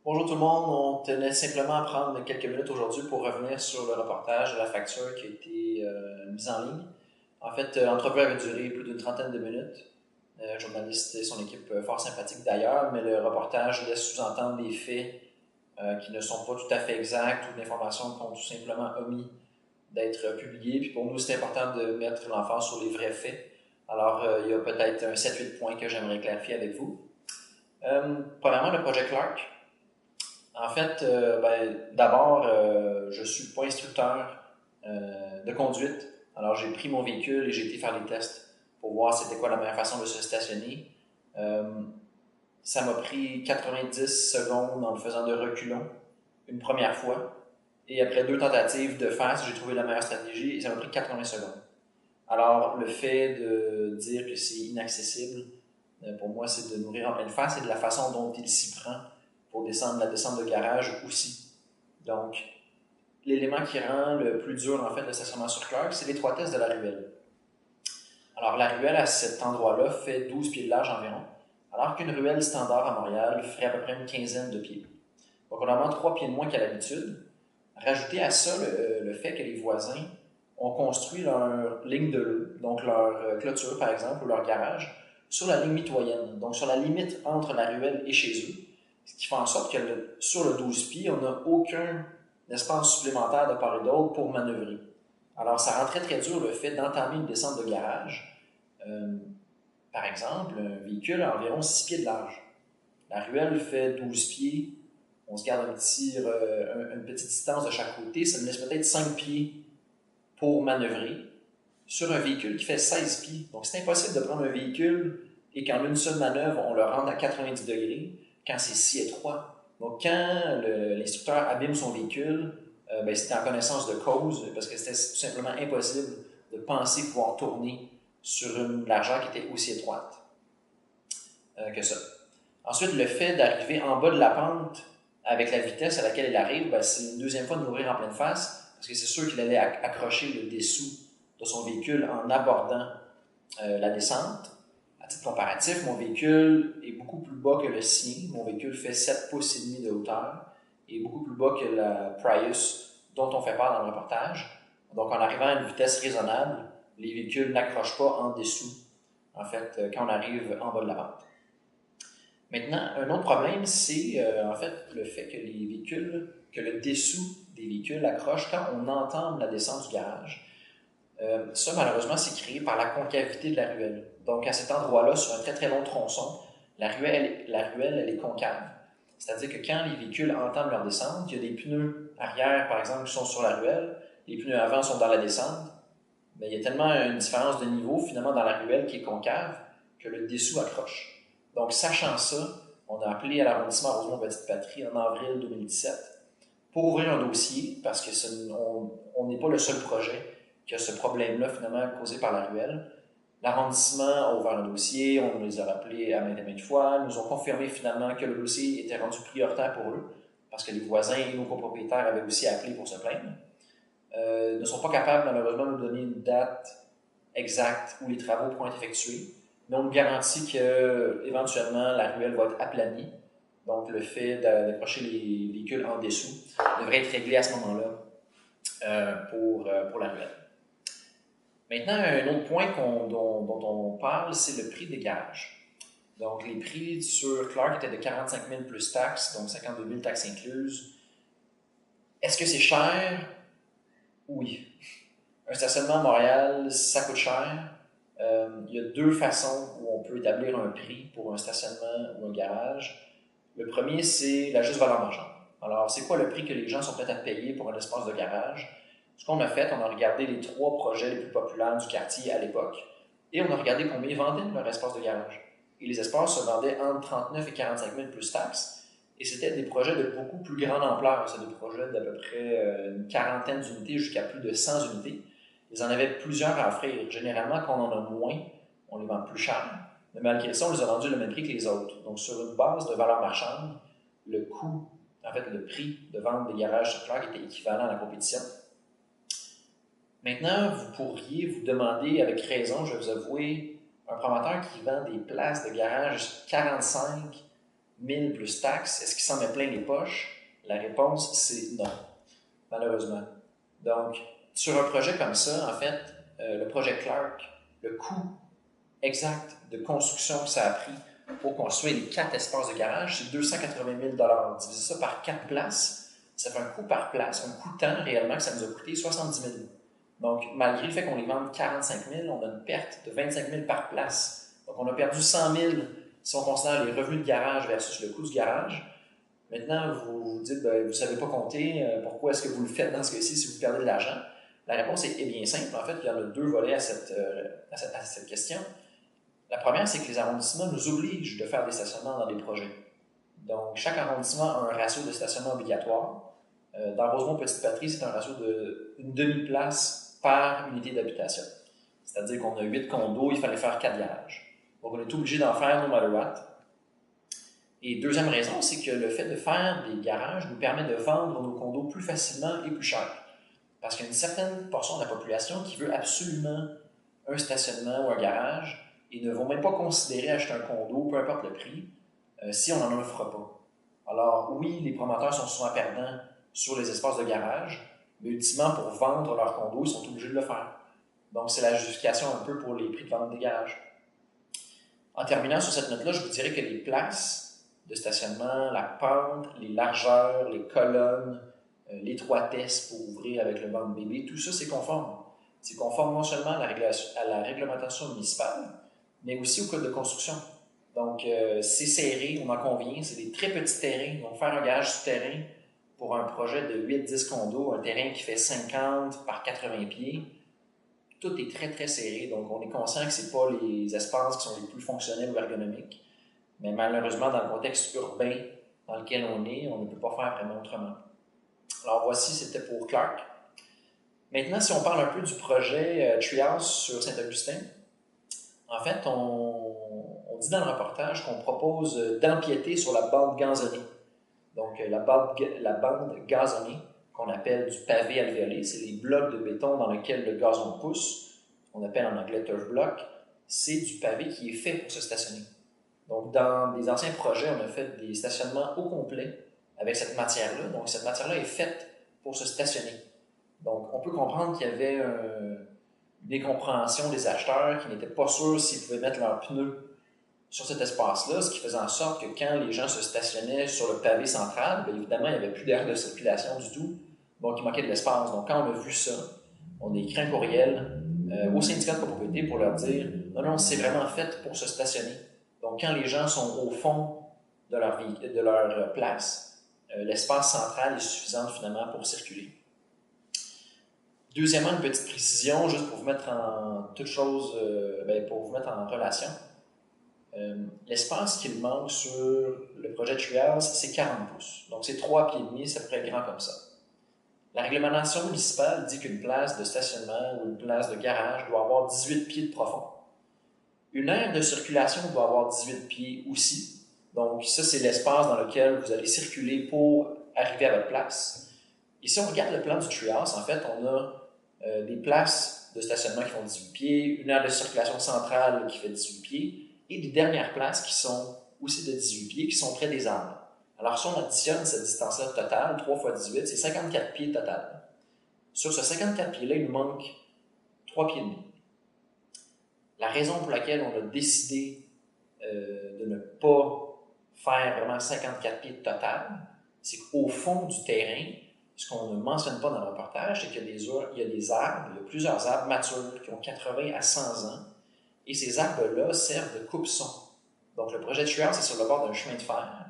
Bonjour tout le monde, on tenait simplement à prendre quelques minutes aujourd'hui pour revenir sur le reportage de la facture qui a été mise en ligne. En fait, l'entrevue avait duré plus d'une trentaine de minutes. Le journaliste et son équipe fort sympathiques d'ailleurs, mais le reportage laisse sous-entendre des faits qui ne sont pas tout à fait exacts ou d'informations qui ont tout simplement omis d'être publiées. Puis pour nous, c'est important de mettre l'emphase sur les vrais faits. Alors, il y a peut-être un 7-8 points que j'aimerais clarifier avec vous. Premièrement, le projet Clark. En fait, d'abord, je ne suis pas instructeur de conduite. Alors, j'ai pris mon véhicule et j'ai été faire les tests pour voir c'était quoi la meilleure façon de se stationner. Euh, Ça m'a pris 90 secondes en le faisant de reculons une première fois. Et après deux tentatives de face, j'ai trouvé la meilleure stratégie et ça m'a pris 80 secondes. Alors, le fait de dire que c'est inaccessible, pour moi, c'est de nourrir en pleine face et de la façon dont il s'y prend pour descendre la descente de garage aussi. Donc, l'élément qui rend le plus dur, en fait, le stationnement sur Clark, c'est l'étroitesse de la ruelle. Alors, la ruelle à cet endroit-là fait 12 pieds de large environ, alors qu'une ruelle standard à Montréal ferait à peu près une quinzaine de pieds. Donc, on a vraiment 3 pieds de moins qu'à l'habitude. Rajoutez à ça le fait que les voisins ont construit leur ligne de l'eau, donc leur clôture, par exemple, ou leur garage, sur la ligne mitoyenne, donc sur la limite entre la ruelle et chez eux, ce qui fait en sorte que sur le 12 pieds, on n'a aucun espace supplémentaire de part et d'autre pour manœuvrer. Alors, ça rend très très dur le fait d'entamer une descente de garage. Euh, Par exemple, un véhicule a environ 6 pieds de large. La ruelle fait 12 pieds. On se garde une petite distance de chaque côté. Ça nous laisse peut-être 5 pieds pour manœuvrer sur un véhicule qui fait 16 pieds. Donc, c'est impossible de prendre un véhicule et qu'en une seule manœuvre, on le rende à 90 degrés quand c'est si étroit. Donc, quand l'instructeur abîme son véhicule, c'était en connaissance de cause parce que c'était tout simplement impossible de penser pouvoir tourner sur une largeur qui était aussi étroite que ça. Ensuite, le fait d'arriver en bas de la pente avec la vitesse à laquelle il arrive, c'est une deuxième fois de mourir en pleine face parce que c'est sûr qu'il allait accrocher le dessous de son véhicule en abordant la descente. À titre comparatif, mon véhicule est beaucoup plus bas que le sien. Mon véhicule fait 7 pouces et demi de hauteur et beaucoup plus bas que la Prius dont on fait part dans le reportage. Donc, en arrivant à une vitesse raisonnable, les véhicules n'accrochent pas en dessous, en fait, quand on arrive en bas de la pente. Maintenant, un autre problème, c'est en fait le fait que les véhicules, que le dessous des véhicules accroche quand on entame la descente du garage. Ça, malheureusement, c'est créé par la concavité de la ruelle. Donc, à cet endroit-là, sur un très très long tronçon, la ruelle elle est concave. C'est-à-dire que quand les véhicules entament leur descente, il y a des pneus arrière, par exemple, qui sont sur la ruelle, les pneus avant sont dans la descente, mais il y a tellement une différence de niveau, finalement, dans la ruelle qui est concave, que le dessous accroche. Donc, sachant ça, on a appelé à l'arrondissement Rosemont-Petite-Patrie en avril 2017 pour ouvrir un dossier, parce que on n'est pas le seul projet qui a ce problème-là, finalement, causé par la ruelle. L'arrondissement a ouvert un dossier, on les a rappelés à maintes et maintes fois, ils nous ont confirmé finalement que le dossier était rendu prioritaire pour eux, parce que les voisins et nos copropriétaires avaient aussi appelé pour se plaindre. Ne sont pas capables, malheureusement, de nous donner une date exacte où les travaux pourront être effectués, mais on nous garantit qu'éventuellement, la ruelle va être aplanie. Donc, le fait d'accrocher les véhicules en dessous devrait être réglé à ce moment-là pour la ruelle. Maintenant, un autre point dont on parle, c'est le prix des garages. Donc, les prix sur Clark étaient de 45 000 plus taxes, donc 52 000 taxes incluses. Est-ce que c'est cher? Oui. Un stationnement à Montréal, ça coûte cher. Il y a deux façons où on peut établir un prix pour un stationnement ou un garage. Le premier, c'est la juste valeur marchande. Alors, c'est quoi le prix que les gens sont prêts à payer pour un espace de garage? Ce qu'on a fait, on a regardé les 3 projets les plus populaires du quartier à l'époque et on a regardé combien ils vendaient leur espace de garage. Et les espaces se vendaient entre 39 et 45 000 plus taxes. Et c'était des projets de beaucoup plus grande ampleur. C'est des projets d'à peu près une quarantaine d'unités jusqu'à plus de 100 unités. Ils en avaient plusieurs à offrir. Généralement, quand on en a moins, on les vend plus cher. Mais malgré ça, on les a vendus le même prix que les autres. Donc, sur une base de valeur marchande, le coût, en fait, le prix de vente des garages sur Clark était équivalent à la compétition. Maintenant, vous pourriez vous demander, avec raison, je vais vous avouer, un promoteur qui vend des places de garage 45 1000 plus taxes, est-ce qu'il s'en met plein les poches? La réponse, c'est non, malheureusement. Donc, sur un projet comme ça, en fait, le projet Clark, le coût exact de construction que ça a pris pour construire les 4 espaces de garage, c'est 280 000 Divisé ça par 4 places, ça fait un coût par place, un coût de temps réellement que ça nous a coûté 70 000. Donc, malgré le fait qu'on les vende 45 000, on a une perte de 25 000 par place. Donc, on a perdu 100 000 si on considère les revenus de garage versus le coût du garage. Maintenant, vous vous dites, ben, vous ne savez pas compter, pourquoi est-ce que vous le faites dans ce cas-ci si vous perdez de l'argent? La réponse est bien simple. En fait, il y en a 2 volets à cette question. La première, c'est que les arrondissements nous obligent de faire des stationnements dans des projets. Donc, chaque arrondissement a un ratio de stationnement obligatoire. Dans Rosemont-Petite-Patrie, c'est un ratio d'une demi-place par unité d'habitation. C'est-à-dire qu'on a 8 condos, il fallait faire 4 garages. Donc, on est obligé d'en faire no matter what. Et deuxième raison, c'est que le fait de faire des garages nous permet de vendre nos condos plus facilement et plus cher. Parce qu'il y a une certaine portion de la population qui veut absolument un stationnement ou un garage et ne vont même pas considérer acheter un condo, peu importe le prix, si on n'en offre pas. Alors oui, les promoteurs sont souvent perdants sur les espaces de garage, mais ultimement, pour vendre leur condo, ils sont obligés de le faire. Donc c'est la justification un peu pour les prix de vente des garages. En terminant sur cette note-là, je vous dirais que les places de stationnement, la pente, les largeurs, les colonnes, l'étroitesse pour ouvrir avec le banc de bébé, tout ça, c'est conforme. C'est conforme non seulement à la réglementation municipale, mais aussi au code de construction. Donc, c'est serré, on en convient, c'est des très petits terrains. Donc, faire un garage souterrain pour un projet de 8-10 condos, un terrain qui fait 50 par 80 pieds, tout est très, très serré. Donc, on est conscient que ce n'est pas les espaces qui sont les plus fonctionnels ou ergonomiques. Mais malheureusement, dans le contexte urbain dans lequel on est, on ne peut pas faire vraiment autrement. Alors, voici, c'était pour Clark. Maintenant, si on parle un peu du projet Treehouse sur Saint-Augustin, en fait, on dit dans le reportage qu'on propose d'empiéter sur la bande gazonnée. Donc, la bande gazonnée, qu'on appelle du pavé alvéolé, c'est les blocs de béton dans lesquels le gazon pousse, qu'on appelle en anglais turf block, c'est du pavé qui est fait pour se stationner. Donc, dans des anciens projets, on a fait des stationnements au complet avec cette matière-là. Donc, cette matière-là est faite pour se stationner. Donc, on peut comprendre qu'il y avait une incompréhension des acheteurs qui n'étaient pas sûrs s'ils pouvaient mettre leurs pneus sur cet espace-là, ce qui faisait en sorte que quand les gens se stationnaient sur le pavé central, bien évidemment, il n'y avait plus d'air de circulation du tout, donc il manquait de l'espace. Donc, quand on a vu ça, on a écrit un courriel au syndicat de copropriété pour leur dire « Non, c'est vraiment fait pour se stationner. » Donc, quand les gens sont au fond de leur place, l'espace central est suffisant finalement pour circuler. Deuxièmement, une petite précision, juste pour vous mettre en toute chose, pour vous mettre en relation. L'espace qu'il manque sur le projet Treehouse, c'est 40 pouces. Donc, c'est 3 pieds et demi, c'est à peu près grand comme ça. La réglementation municipale dit qu'une place de stationnement ou une place de garage doit avoir 18 pieds de profond. Une aire de circulation doit avoir 18 pieds aussi. Donc, ça, c'est l'espace dans lequel vous allez circuler pour arriver à votre place. Et si on regarde le plan du Treehouse, en fait, on a des places de stationnement qui font 18 pieds, une aire de circulation centrale qui fait 18 pieds, et des dernières places qui sont aussi de 18 pieds, qui sont près des arbres. Alors, si on additionne cette distance-là totale, 3 fois 18, c'est 54 pieds total. Sur ce 54 pieds-là, il nous manque 3 pieds et demi. La raison pour laquelle on a décidé de ne pas faire vraiment 54 pieds total, c'est qu'au fond du terrain, ce qu'on ne mentionne pas dans le reportage, c'est qu'il y a des arbres, il y a plusieurs arbres matures qui ont 80 à 100 ans, et ces arbres-là servent de coupe-son. Donc, le projet de Treehouse, c'est sur le bord d'un chemin de fer,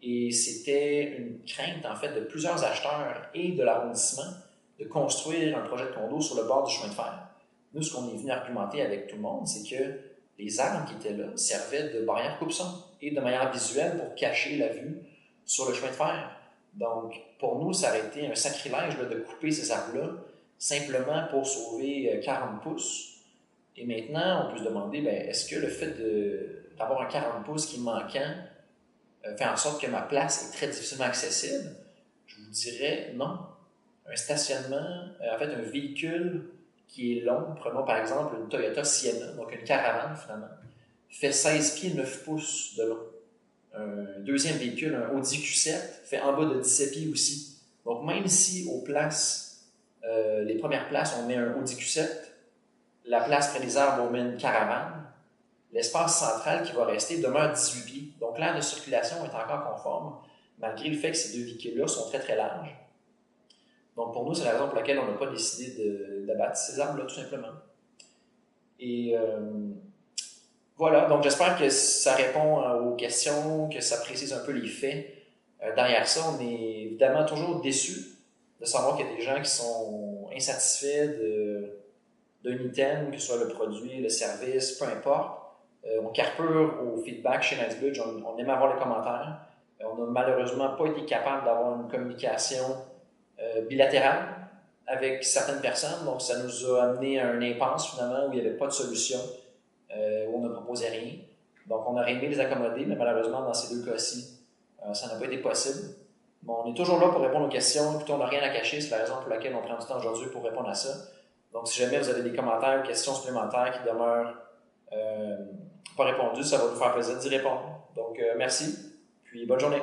et c'était une crainte, en fait, de plusieurs acheteurs et de l'arrondissement de construire un projet de condo sur le bord du chemin de fer. Nous, ce qu'on est venu argumenter avec tout le monde, c'est que les arbres qui étaient là servaient de barrière coupe-son et de manière visuelle pour cacher la vue sur le chemin de fer. Donc, pour nous, ça aurait été un sacrilège de couper ces arbres-là simplement pour sauver 40 pouces. Et maintenant, on peut se demander, est-ce que le fait d'avoir un 40 pouces qui est manquant fait en sorte que ma place est très difficilement accessible? Je vous dirais non. Un stationnement, en fait, un véhicule qui est long, prenons par exemple une Toyota Sienna, donc une caravane finalement, fait 16 pieds 9 pouces de long. un deuxième véhicule, un Audi Q7, fait en bas de 17 pieds aussi. Donc, même si aux places, les premières places, on met un Audi Q7, la place près des arbres, on met une caravane, l'espace central qui va rester demeure 18 pieds. Donc, l'aire de circulation est encore conforme, malgré le fait que ces deux véhicules-là sont très, très larges. Donc, pour nous, c'est la raison pour laquelle on n'a pas décidé d'abattre ces arbres-là, tout simplement. Et voilà, donc j'espère que ça répond aux questions, que ça précise un peu les faits. Derrière ça, on est évidemment toujours déçu de savoir qu'il y a des gens qui sont insatisfaits d'un item, que ce soit le produit, le service, peu importe. On carbure au feedback chez Nicebudge, on aime avoir les commentaires. On n'a malheureusement pas été capable d'avoir une communication bilatérale avec certaines personnes, donc ça nous a amené à une impasse finalement où il n'y avait pas de solution, où on ne proposait rien. Donc on aurait aimé les accommoder, mais malheureusement dans ces deux cas-ci, ça n'a pas été possible. Bon, on est toujours là pour répondre aux questions, plutôt on n'a rien à cacher, c'est la raison pour laquelle on prend du temps aujourd'hui pour répondre à ça. Donc si jamais vous avez des commentaires ou questions supplémentaires qui demeurent pas répondues, ça va nous faire plaisir d'y répondre. Donc merci, puis bonne journée.